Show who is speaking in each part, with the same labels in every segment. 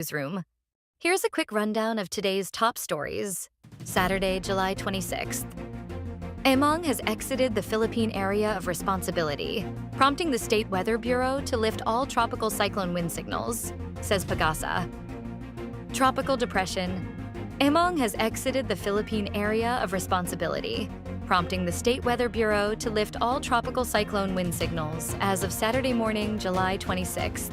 Speaker 1: Newsroom. Here's a quick rundown of today's top stories. Saturday, July 26th. Emong has exited the Philippine area of responsibility, prompting the State Weather Bureau to lift all tropical cyclone wind signals, says PAGASA. Tropical depression. Emong has exited the Philippine area of responsibility, prompting the State Weather Bureau to lift all tropical cyclone wind signals as of Saturday morning, July 26th.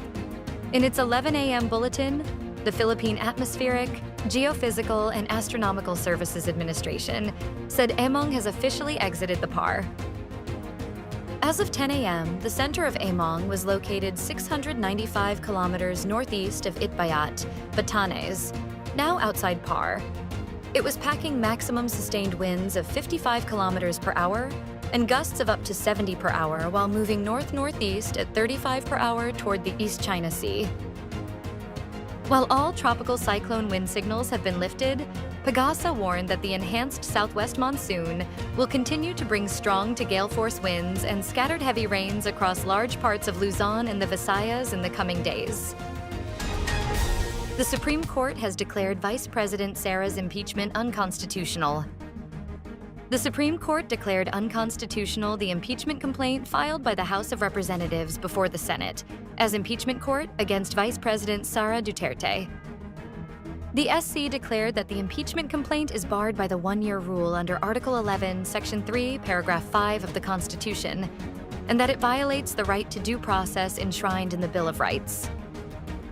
Speaker 1: In its 11 a.m. bulletin, the Philippine Atmospheric, Geophysical, and Astronomical Services Administration said Emong has officially exited the PAR. As of 10 a.m., the center of Emong was located 695 kilometers northeast of Itbayat, Batanes, now outside PAR. It was packing maximum sustained winds of 55 kilometers per hour and gusts of up to 70 per hour while moving north-northeast at 35 per hour toward the East China Sea. While all tropical cyclone wind signals have been lifted, PAGASA warned that the enhanced southwest monsoon will continue to bring strong to gale-force winds and scattered heavy rains across large parts of Luzon and the Visayas in the coming days. The Supreme Court has declared Vice President Sara's impeachment unconstitutional. The Supreme Court declared unconstitutional the impeachment complaint filed by the House of Representatives before the Senate as impeachment court against Vice President Sara Duterte. The SC declared that the impeachment complaint is barred by the one-year rule under Article 11, Section 3, Paragraph 5 of the Constitution, and that it violates the right to due process enshrined in the Bill of Rights.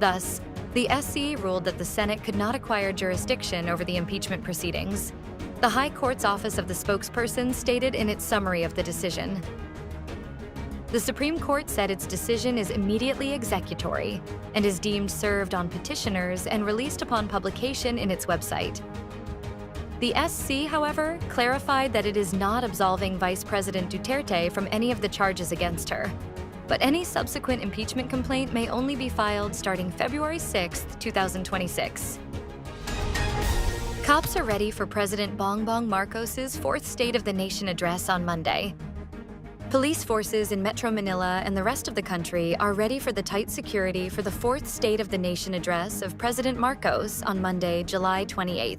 Speaker 1: Thus, the SC ruled that the Senate could not acquire jurisdiction over the impeachment proceedings. The High Court's Office of the Spokesperson stated in its summary of the decision. The Supreme Court said its decision is immediately executory and is deemed served on petitioners and released upon publication in its website. The SC, however, clarified that it is not absolving Vice President Duterte from any of the charges against her, but any subsequent impeachment complaint may only be filed starting February 6, 2026. Cops are ready for President Bongbong Marcos's fourth State of the Nation address on Monday. Police forces in Metro Manila and the rest of the country are ready for the tight security for the fourth State of the Nation address of President Marcos on Monday, July 28th.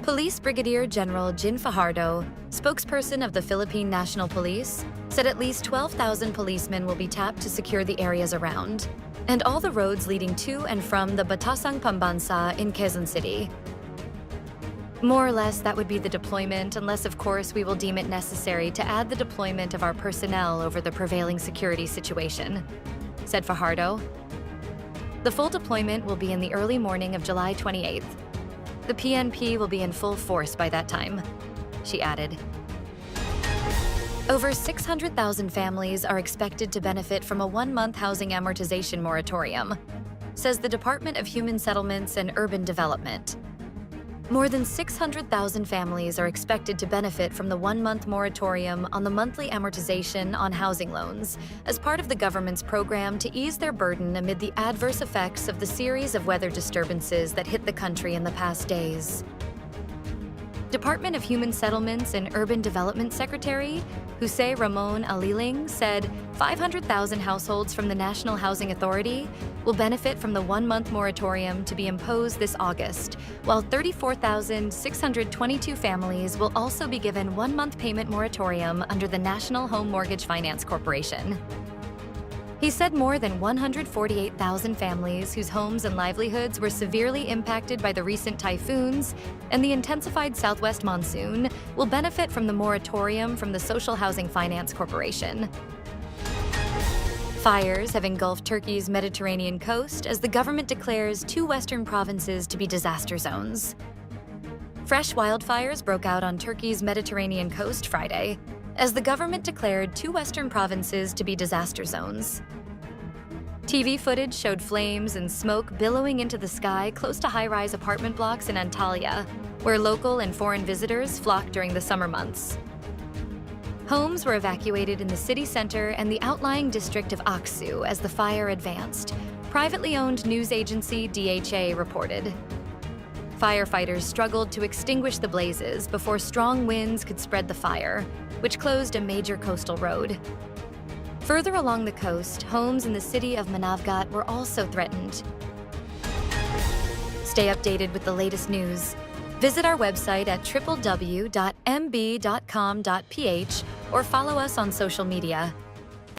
Speaker 1: Police Brigadier General Jin Fajardo, spokesperson of the Philippine National Police, said at least 12,000 policemen will be tapped to secure the areas around, and all the roads leading to and from the Batasang Pambansa in Quezon City. More or less, that would be the deployment, unless, of course, we will deem it necessary to add the deployment of our personnel over the prevailing security situation, said Fajardo. The full deployment will be in the early morning of July 28th. The PNP will be in full force by that time, she added. Over 600,000 families are expected to benefit from a one-month housing amortization moratorium, says the Department of Human Settlements and Urban Development. More than 600,000 families are expected to benefit from the one-month moratorium on the monthly amortization on housing loans as part of the government's program to ease their burden amid the adverse effects of the series of weather disturbances that hit the country in the past days. Department of Human Settlements and Urban Development Secretary Jose Ramon Aliling said 500,000 households from the National Housing Authority will benefit from the one-month moratorium to be imposed this August, while 34,622 families will also be given one-month payment moratorium under the National Home Mortgage Finance Corporation. He said more than 148,000 families whose homes and livelihoods were severely impacted by the recent typhoons and the intensified southwest monsoon will benefit from the moratorium from the Social Housing Finance Corporation. Fires have engulfed Turkey's Mediterranean coast as the government declares 2 western provinces to be disaster zones. Fresh wildfires broke out on Turkey's Mediterranean coast Friday, as the government declared 2 western provinces to be disaster zones. TV footage showed flames and smoke billowing into the sky close to high-rise apartment blocks in Antalya, where local and foreign visitors flocked during the summer months. Homes were evacuated in the city center and the outlying district of Aksu as the fire advanced, privately owned news agency DHA reported. Firefighters struggled to extinguish the blazes before strong winds could spread the fire, which closed a major coastal road. Further along the coast, homes in the city of Manavgat were also threatened. Stay updated with the latest news. Visit our website at www.mb.com.ph or follow us on social media.